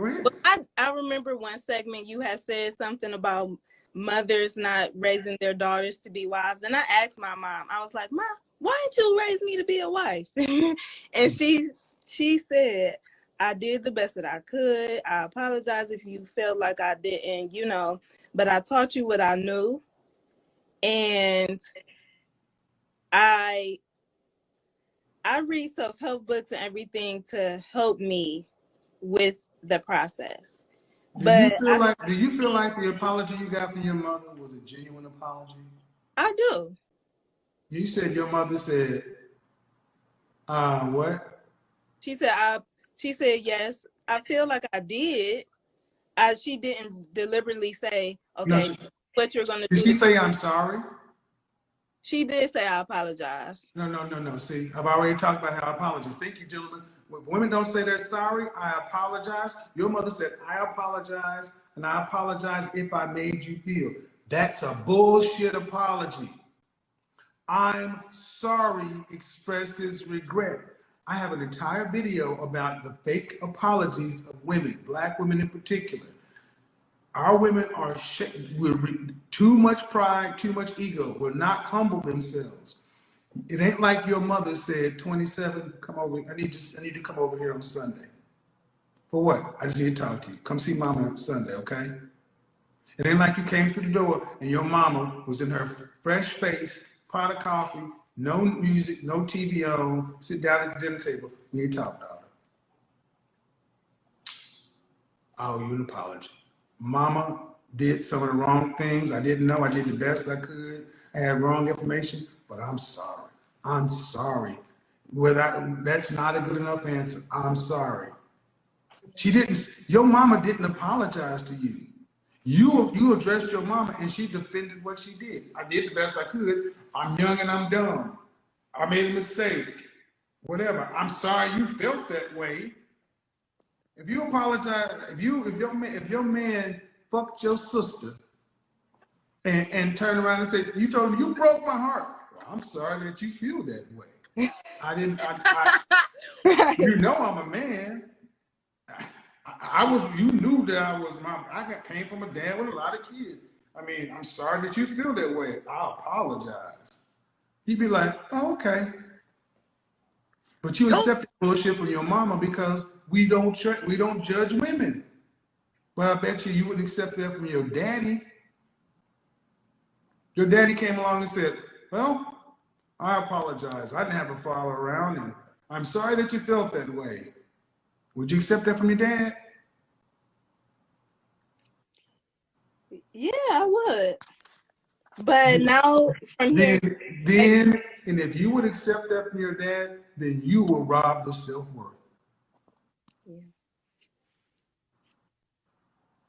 Go ahead. Well, I remember one segment you had said something about mothers not raising their daughters to be wives. And I asked my mom, I was like, Mom, why didn't you raise me to be a wife? And she said, I did the best that I could. I apologize if you felt like I didn't, but I taught you what I knew. And I read self-help books and everything to help me with the process. Do you feel like the apology you got from your mother was a genuine apology? I do. You said your mother said, what? She said yes. I feel like I did. She didn't deliberately say, okay, No, what you're gonna do. Did she say I'm sorry? She did say I apologize. No. See, I've already talked about how apologies. Thank you, gentlemen. When women don't say they're sorry, I apologize. Your mother said, I apologize, and I apologize if I made you feel. That's a bullshit apology. I'm sorry expresses regret. I have an entire video about the fake apologies of women, black women in particular. Our women are too much pride, too much ego, will not humble themselves. It ain't like your mother said, 27, come over. I need to come over here on Sunday. For what? I just need to talk to you. Come see mama on Sunday, okay? It ain't like you came through the door and your mama was in her fresh face, pot of coffee, no music, no TV on, sit down at the dinner table. We need to talk, daughter. I owe you an apology. Mama did some of the wrong things. I didn't know. I did the best I could. I had wrong information, but I'm sorry. I'm sorry. That's not a good enough answer. I'm sorry. Your mama didn't apologize to you. You addressed your mama and she defended what she did. I did the best I could. I'm young and I'm dumb. I made a mistake. Whatever. I'm sorry you felt that way. If you apologize, if your man fucked your sister and turned around and said, you told him you broke my heart. Well, I'm sorry that you feel that way. You know I'm a man. You knew that I came from a dad with a lot of kids. I mean, I'm sorry that you feel that way. I apologize. He'd be like, oh, okay. But you accept the bullshit from your mama because we don't judge women. But I bet you wouldn't accept that from your daddy. Your daddy came along and said, well, I apologize. I didn't have a father around, and I'm sorry that you felt that way. Would you accept that from your dad? Yeah, I would. But now from here, and if you would accept that from your dad, then you will rob the self-worth. Yeah.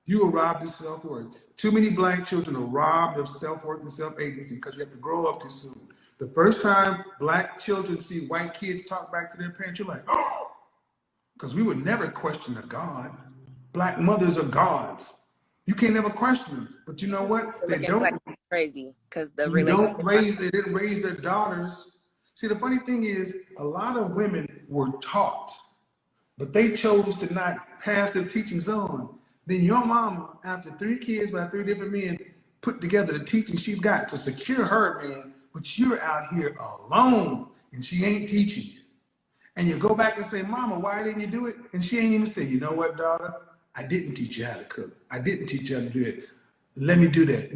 You will rob the self-worth. Too many black children are robbed of self-worth and self-agency because you have to grow up too soon. The first time black children see white kids talk back to their parents, you're like, oh, because we would never question a God. Black mothers are gods. You can't ever question them. But you know what? They don't. Crazy because they didn't raise their daughters. See, the funny thing is, a lot of women were taught, but they chose to not pass their teachings on. Then your mama, after 3 kids by 3 different men, put together the teaching she's got to secure her man, but you're out here alone and she ain't teaching you. And you go back and say, Mama, why didn't you do it? And she ain't even say, you know what, daughter? I didn't teach you how to cook. I didn't teach you how to do it. Let me do that.